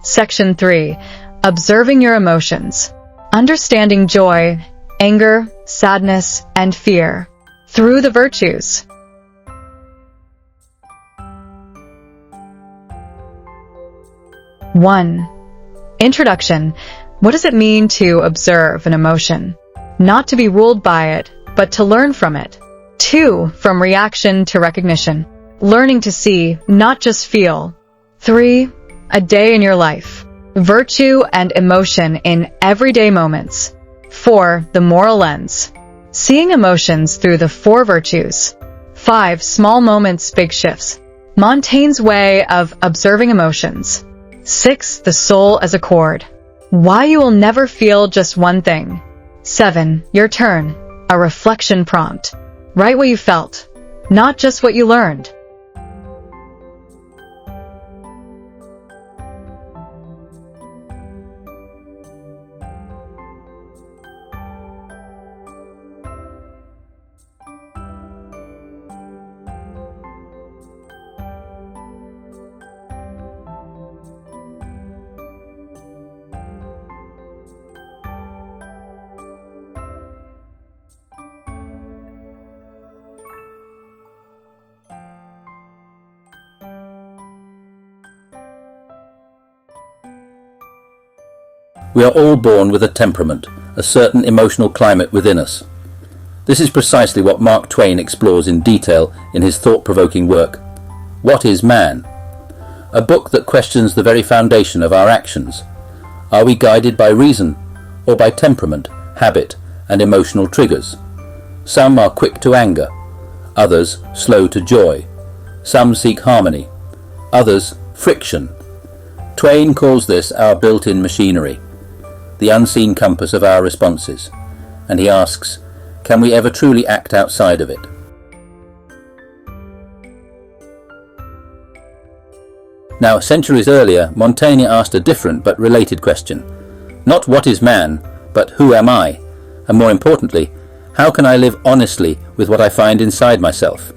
Section 3. Observing your emotions. Understanding joy, anger, sadness, and fear through the virtues. One. Introduction. What does it mean to observe an emotion? Not to be ruled by it, but to learn from it. 2. From reaction to recognition. Learning to see, not just feel. 3. A day in your life. Virtue and emotion in everyday moments. 4. The moral lens. Seeing emotions through the 4 virtues. 5. Small moments, big shifts. Montaigne's way of observing emotions. 6. The soul as a chord. Why you will never feel just one thing. 7. Your turn. A reflection prompt. Write what you felt, not just what you learned. We are all born with a temperament, a certain emotional climate within us. This is precisely what Mark Twain explores in detail in his thought-provoking work, What is Man? A book that questions the very foundation of our actions. Are we guided by reason, or by temperament, habit, and emotional triggers? Some are quick to anger, others slow to joy. Some seek harmony, others friction. Twain calls this our built-in machinery, the unseen compass of our responses, and he asks, can we ever truly act outside of it? Now, centuries earlier, Montaigne asked a different but related question. Not what is man, but who am I? And more importantly, how can I live honestly with what I find inside myself?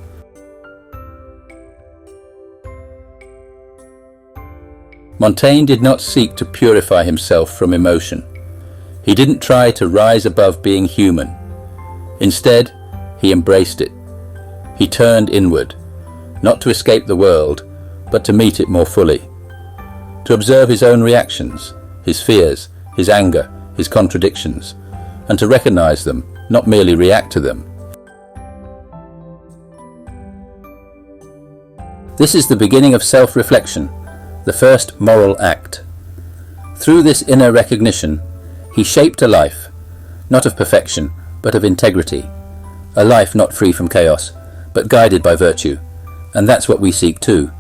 Montaigne did not seek to purify himself from emotion. He didn't try to rise above being human. Instead, he embraced it. He turned inward, not to escape the world, but to meet it more fully. To observe his own reactions, his fears, his anger, his contradictions, and to recognize them, not merely react to them. This is the beginning of self-reflection, the first moral act. Through this inner recognition, he shaped a life, not of perfection, but of integrity, a life not free from chaos, but guided by virtue, and that's what we seek too.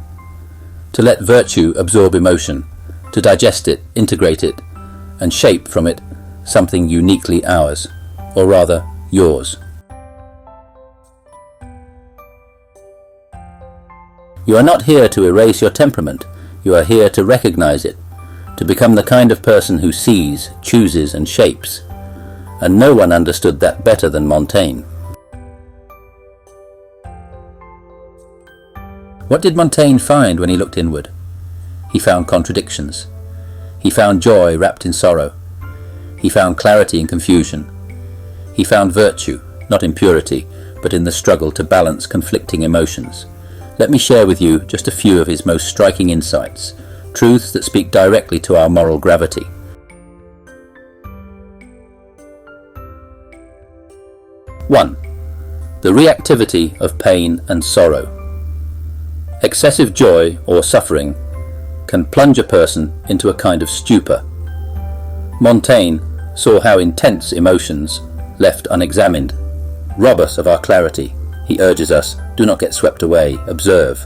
To let virtue absorb emotion, to digest it, integrate it, and shape from it something uniquely ours, or rather, yours. You are not here to erase your temperament. You are here to recognize it, to become the kind of person who sees, chooses, and shapes. And no one understood that better than Montaigne. What did Montaigne find when he looked inward? He found contradictions. He found joy wrapped in sorrow. He found clarity in confusion. He found virtue, not in purity, but in the struggle to balance conflicting emotions. Let me share with you just a few of his most striking insights, truths that speak directly to our moral gravity. 1. The reactivity of pain and sorrow. Excessive joy or suffering can plunge a person into a kind of stupor. Montaigne saw how intense emotions, left unexamined, rob us of our clarity. He urges us, do not get swept away, observe.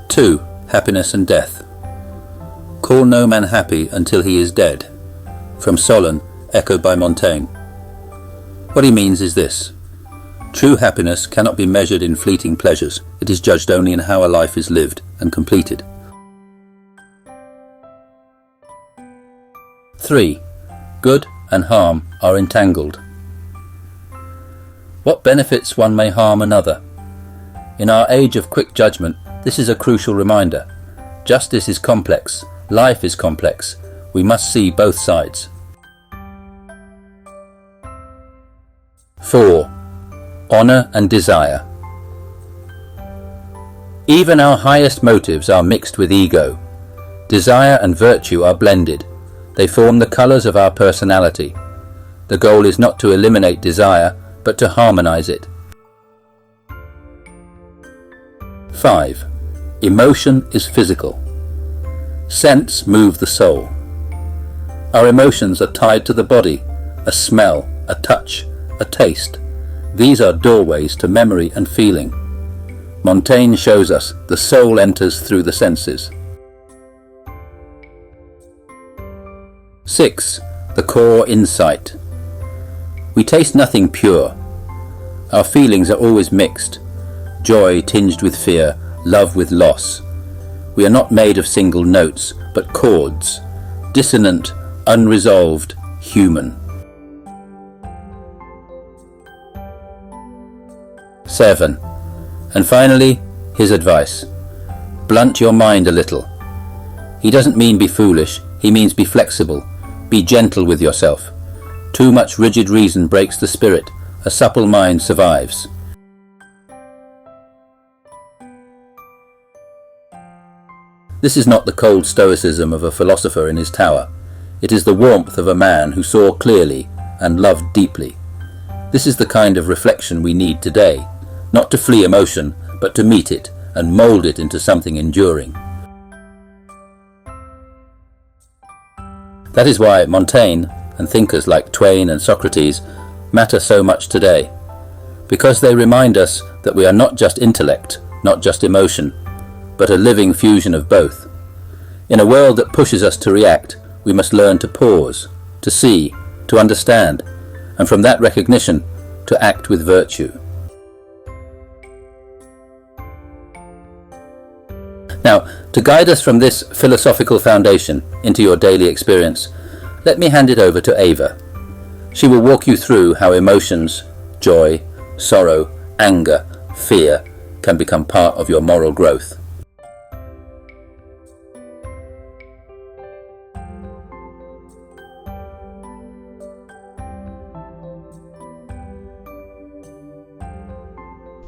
2. Happiness and death. Call no man happy until he is dead. From Solon, echoed by Montaigne. What he means is this. True happiness cannot be measured in fleeting pleasures. It is judged only in how a life is lived and completed. 3. Good and harm are entangled. What benefits one may harm another. In our age of quick judgment, This is a crucial reminder. Justice is complex. Life is complex. We must see both sides. 4. Honor and desire. Even our highest motives are mixed with ego. Desire and virtue are blended. They form the colors of our personality. The goal is not to eliminate desire, but to harmonize it. 5. Emotion is physical. Scents move the soul. Our emotions are tied to the body, a smell, a touch, a taste. These are doorways to memory and feeling. Montaigne shows us the soul enters through the senses. 6. The core insight. We taste nothing pure. Our feelings are always mixed. Joy tinged with fear, love with loss. We are not made of single notes, but chords, dissonant, unresolved, human. 7. And finally, his advice. Blunt your mind a little. He doesn't mean be foolish, he means be flexible. Be gentle with yourself. Too much rigid reason breaks the spirit. A supple mind survives. This is not the cold stoicism of a philosopher in his tower. It is the warmth of a man who saw clearly and loved deeply. This is the kind of reflection we need today, not to flee emotion, but to meet it and mould it into something enduring. That is why Montaigne and thinkers like Twain and Socrates matter so much today, because they remind us that we are not just intellect, not just emotion, but a living fusion of both. In a world that pushes us to react, we must learn to pause, to see, to understand, and from that recognition, to act with virtue. Now, to guide us from this philosophical foundation into your daily experience, let me hand it over to Ava. She will walk you through how emotions, joy, sorrow, anger, fear can become part of your moral growth.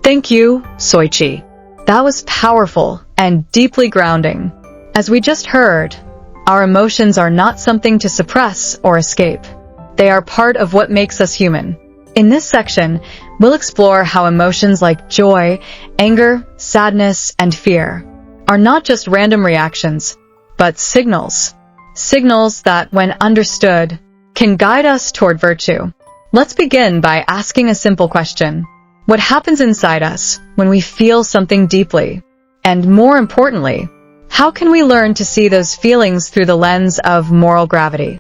Thank you, Soichi. That was powerful and deeply grounding. As we just heard, our emotions are not something to suppress or escape. They are part of what makes us human. In this section, we'll explore how emotions like joy, anger, sadness, and fear are not just random reactions, but signals. Signals that, when understood, can guide us toward virtue. Let's begin by asking a simple question. What happens inside us when we feel something deeply? And more importantly, how can we learn to see those feelings through the lens of moral gravity?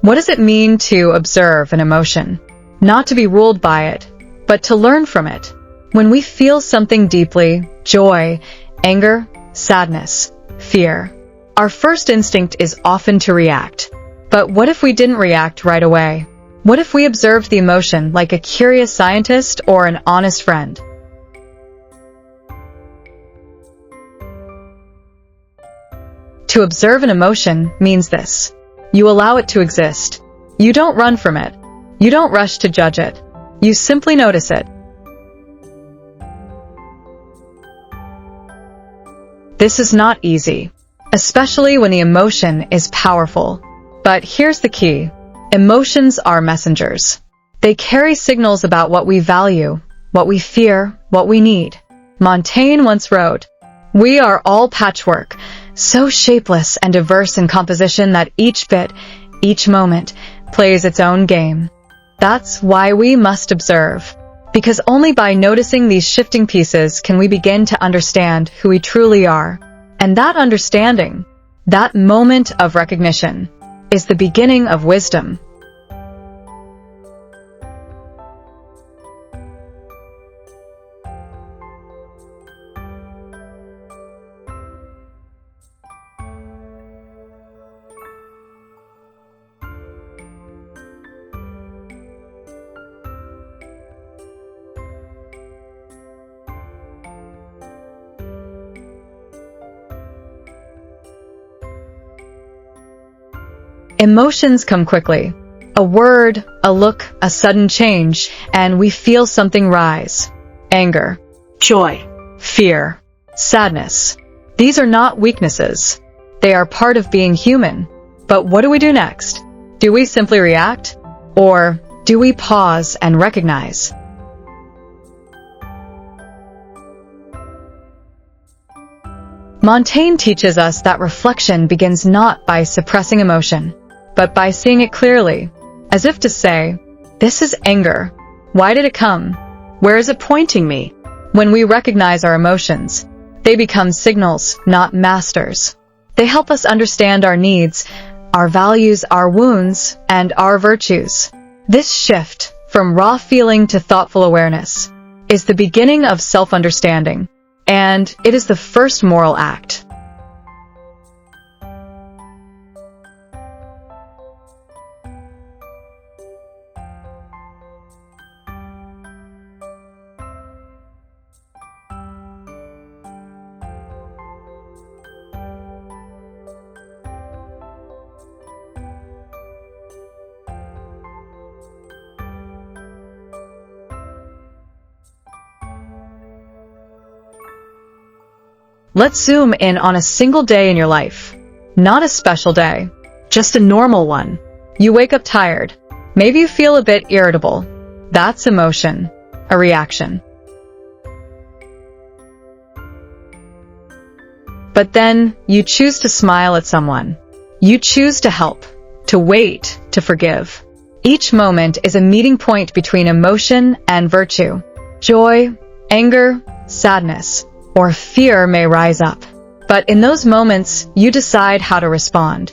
What does it mean to observe an emotion? Not to be ruled by it, but to learn from it. When we feel something deeply, joy, anger, sadness, fear, our first instinct is often to react. But what if we didn't react right away? What if we observed the emotion like a curious scientist or an honest friend? To observe an emotion means this. You allow it to exist. You don't run from it. You don't rush to judge it. You simply notice it. This is not easy, especially when the emotion is powerful. But here's the key. Emotions are messengers. They carry signals about what we value, what we fear, what we need. Montaigne once wrote, "We are all patchwork, so shapeless and diverse in composition that each bit, each moment, plays its own game." That's why we must observe. Because only by noticing these shifting pieces can we begin to understand who we truly are. And that understanding, that moment of recognition, is the beginning of wisdom. Emotions come quickly. A word, a look, a sudden change, and we feel something rise. Anger, joy, fear, sadness. These are not weaknesses. They are part of being human. But what do we do next? Do we simply react? Or do we pause and recognize? Montaigne teaches us that reflection begins not by suppressing emotion, but by seeing it clearly, as if to say, "This is anger. Why did it come? Where is it pointing me?" When we recognize our emotions, they become signals, not masters. They help us understand our needs, our values, our wounds, and our virtues. This shift, from raw feeling to thoughtful awareness, is the beginning of self-understanding, and it is the first moral act. Let's zoom in on a single day in your life. Not a special day, just a normal one. You wake up tired. Maybe you feel a bit irritable. That's emotion, a reaction. But then you choose to smile at someone. You choose to help, to wait, to forgive. Each moment is a meeting point between emotion and virtue. Joy, anger, sadness, or fear may rise up. But in those moments, you decide how to respond.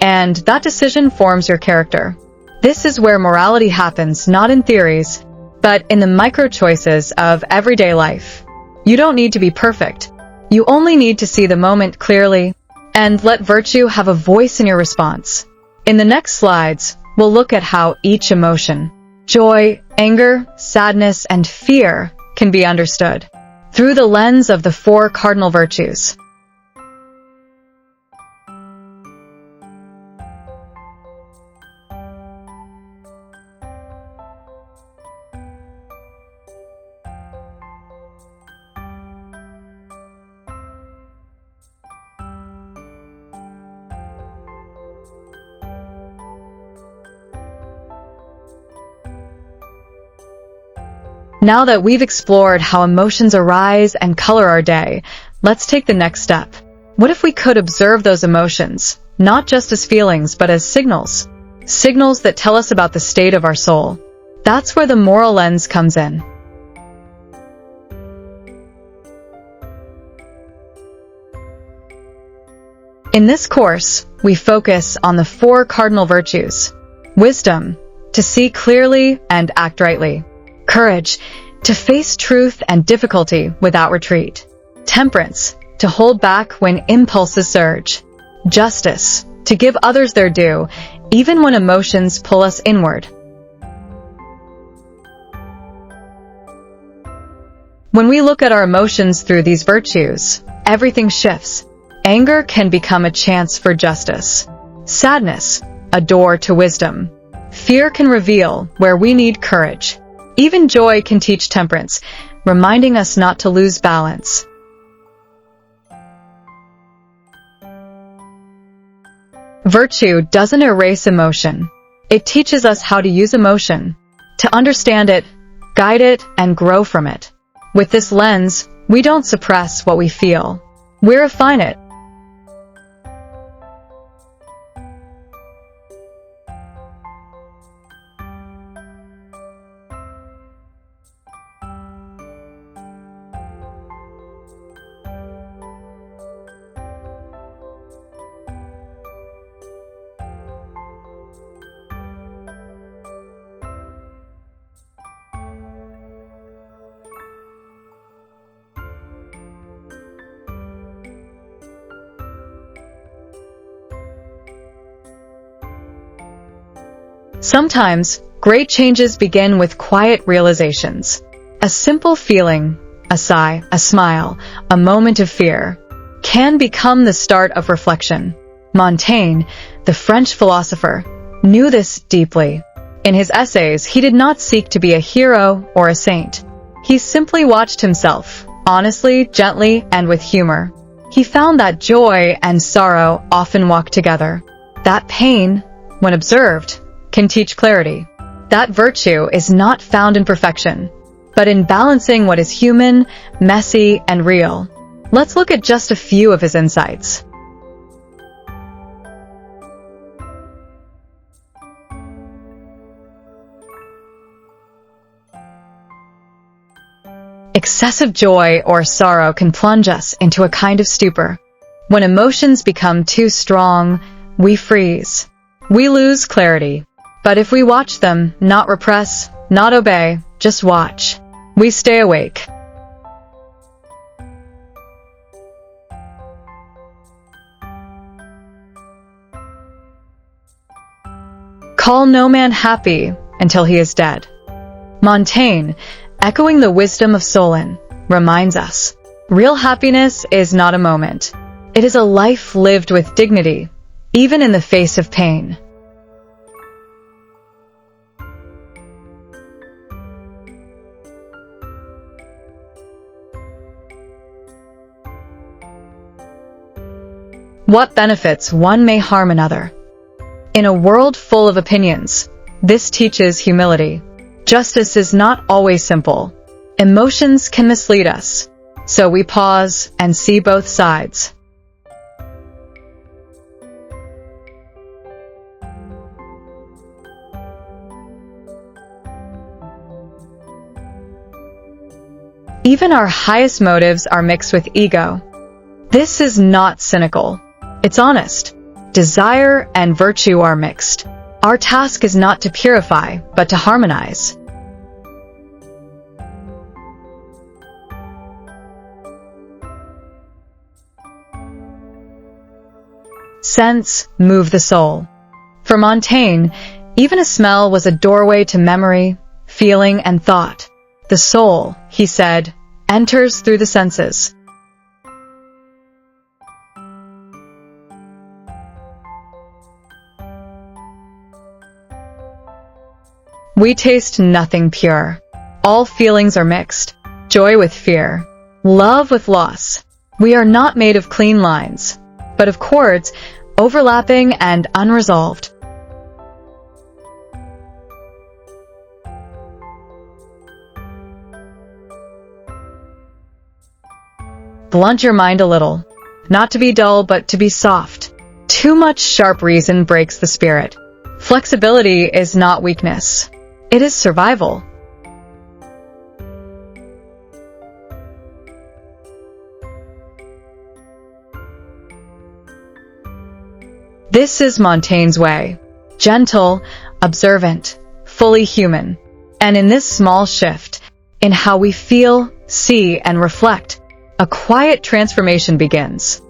And that decision forms your character. This is where morality happens, not in theories, but in the micro-choices of everyday life. You don't need to be perfect. You only need to see the moment clearly and let virtue have a voice in your response. In the next slides, we'll look at how each emotion, joy, anger, sadness, and fear, can be understood through the lens of the four cardinal virtues. Now that we've explored how emotions arise and color our day, let's take the next step. What if we could observe those emotions, not just as feelings, but as signals? Signals that tell us about the state of our soul. That's where the moral lens comes in. In this course, we focus on the four cardinal virtues. Wisdom, to see clearly and act rightly. Courage, to face truth and difficulty without retreat. Temperance, to hold back when impulses surge. Justice, to give others their due, even when emotions pull us inward. When we look at our emotions through these virtues, everything shifts. Anger can become a chance for justice. Sadness, a door to wisdom. Fear can reveal where we need courage. Even joy can teach temperance, reminding us not to lose balance. Virtue doesn't erase emotion. It teaches us how to use emotion, to understand it, guide it, and grow from it. With this lens, we don't suppress what we feel. We refine it. Sometimes, great changes begin with quiet realizations. A simple feeling, a sigh, a smile, a moment of fear, can become the start of reflection. Montaigne, the French philosopher, knew this deeply. In his essays, he did not seek to be a hero or a saint. He simply watched himself, honestly, gently, and with humor. He found that joy and sorrow often walk together. That pain, when observed, can teach clarity. That virtue is not found in perfection, but in balancing what is human, messy, and real. Let's look at just a few of his insights. Excessive joy or sorrow can plunge us into a kind of stupor. When emotions become too strong, we freeze. We lose clarity. But if we watch them, not repress, not obey, just watch, we stay awake. Call no man happy until he is dead. Montaigne, echoing the wisdom of Solon, reminds us, real happiness is not a moment. It is a life lived with dignity, even in the face of pain. What benefits one may harm another. In a world full of opinions, this teaches humility. Justice is not always simple. Emotions can mislead us, so we pause and see both sides. Even our highest motives are mixed with ego. This is not cynical. It's honest. Desire and virtue are mixed. Our task is not to purify, but to harmonize. Scents move the soul. For Montaigne, even a smell was a doorway to memory, feeling, and thought. The soul, he said, enters through the senses. We taste nothing pure. All feelings are mixed. Joy with fear. Love with loss. We are not made of clean lines, but of chords, overlapping and unresolved. Blunt your mind a little. Not to be dull, but to be soft. Too much sharp reason breaks the spirit. Flexibility is not weakness. It is survival. This is Montaigne's way. Gentle, observant, fully human. And in this small shift, in how we feel, see, and reflect, a quiet transformation begins.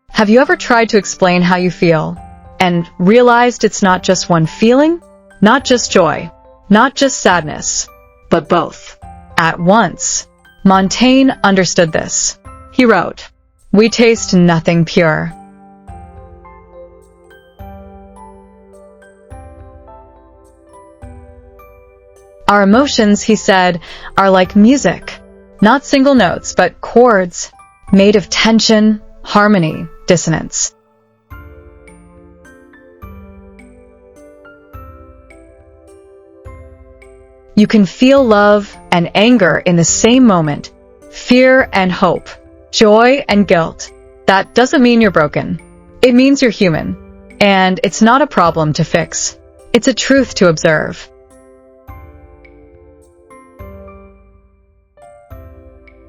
Have you ever tried to explain how you feel and realized it's not just one feeling? Not just joy, not just sadness, but both at once. Montaigne understood this. He wrote, "We taste nothing pure." Our emotions, he said, are like music, not single notes, but chords made of tension, harmony, dissonance. You can feel love and anger in the same moment, fear and hope, joy and guilt. That doesn't mean you're broken. It means you're human. And it's not a problem to fix. It's a truth to observe.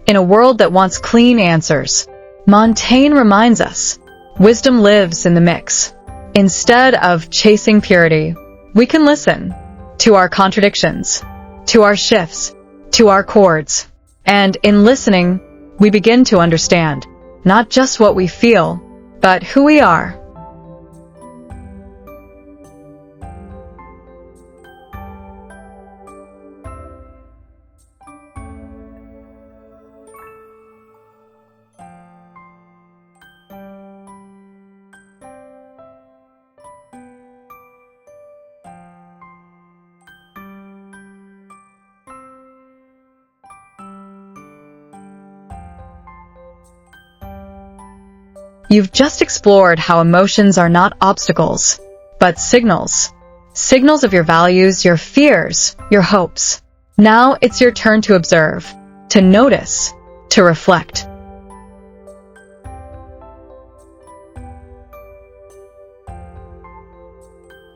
In a world that wants clean answers, Montaigne reminds us, wisdom lives in the mix. Instead of chasing purity, we can listen to our contradictions, to our shifts, to our chords. And in listening, we begin to understand not just what we feel, but who we are. You've just explored how emotions are not obstacles, but signals. Signals of your values, your fears, your hopes. Now it's your turn to observe, to notice, to reflect.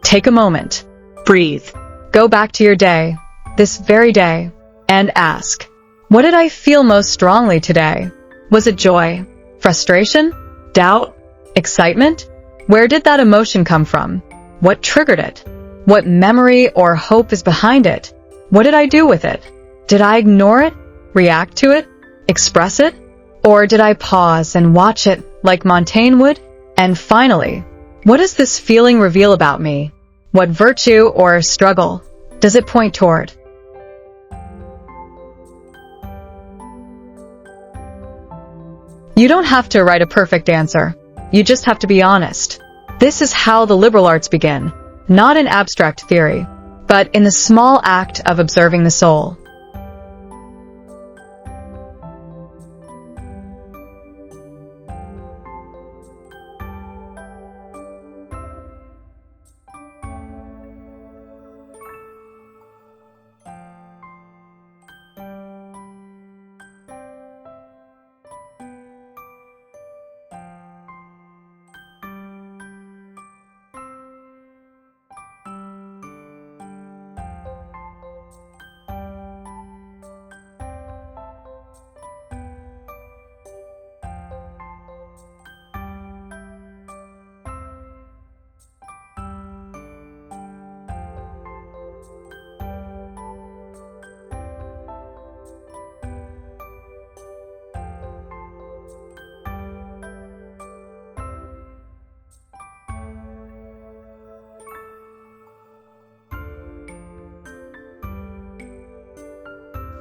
Take a moment, breathe, go back to your day, this very day, and ask, what did I feel most strongly today? Was it joy, frustration, doubt, excitement? Where did that emotion come from? What triggered it? What memory or hope is behind it? What did I do with it? Did I ignore it, react to it, express it? Or did I pause and watch it like Montaigne would? And finally, what does this feeling reveal about me? What virtue or struggle does it point toward? You don't have to write a perfect answer. You just have to be honest. This is how the liberal arts begin, not in abstract theory, but in the small act of observing the soul.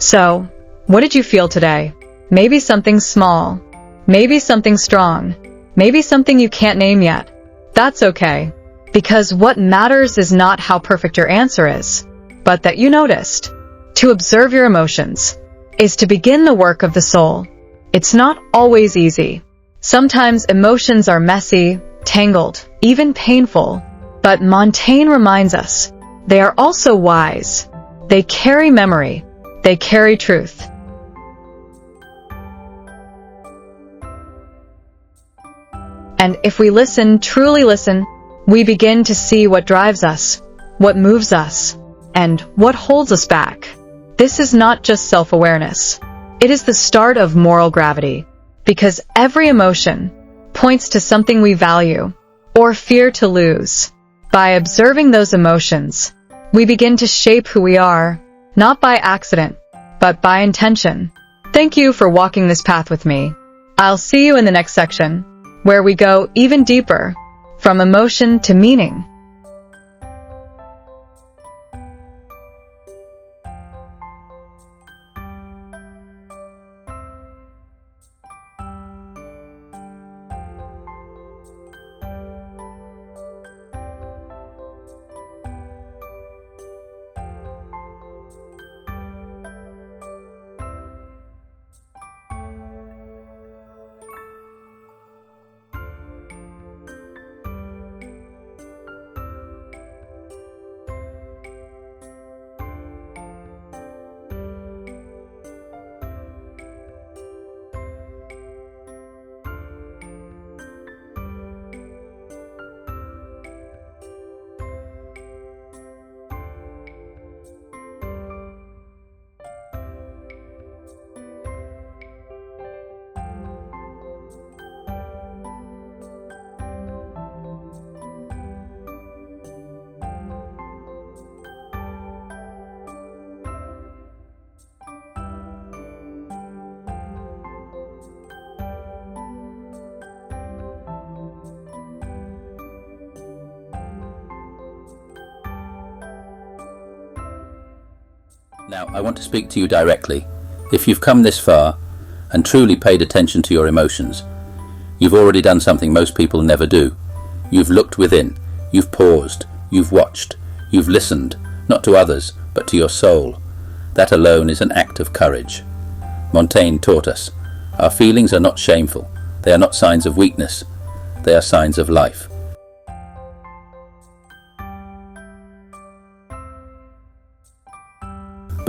So, what did you feel today? Maybe something small, maybe something strong, maybe something you can't name yet. That's okay, because what matters is not how perfect your answer is, but that you noticed. To observe your emotions is to begin the work of the soul. It's not always easy. Sometimes emotions are messy, tangled, even painful, but Montaigne reminds us they are also wise. They carry memory. They carry truth. And if we listen, truly listen, we begin to see what drives us, what moves us, and what holds us back. This is not just self-awareness. It is the start of moral gravity, because every emotion points to something we value or fear to lose. By observing those emotions, we begin to shape who we are, not by accident, but by intention. Thank you for walking this path with me. I'll see you in the next section, where we go even deeper, from emotion to meaning. Now, I want to speak to you directly. If you've come this far and truly paid attention to your emotions, you've already done something most people never do. You've looked within, you've paused, you've watched, you've listened, not to others, but to your soul. That alone is an act of courage. Montaigne taught us, our feelings are not shameful, they are not signs of weakness, they are signs of life.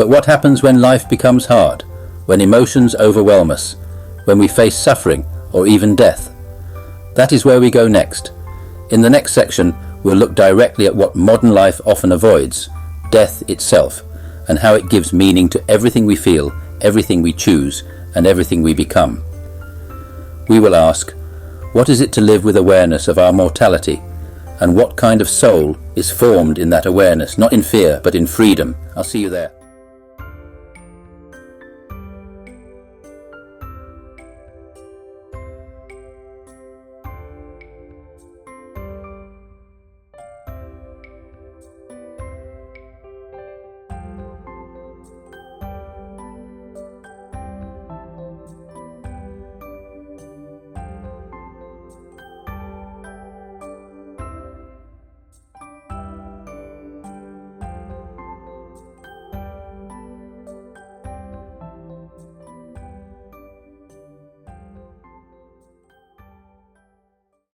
But what happens when life becomes hard, when emotions overwhelm us, when we face suffering or even death? That is where we go next. In the next section, we'll look directly at what modern life often avoids, death itself, and how it gives meaning to everything we feel, everything we choose, and everything we become. We will ask, what is it to live with awareness of our mortality, and what kind of soul is formed in that awareness, not in fear, but in freedom? I'll see you there.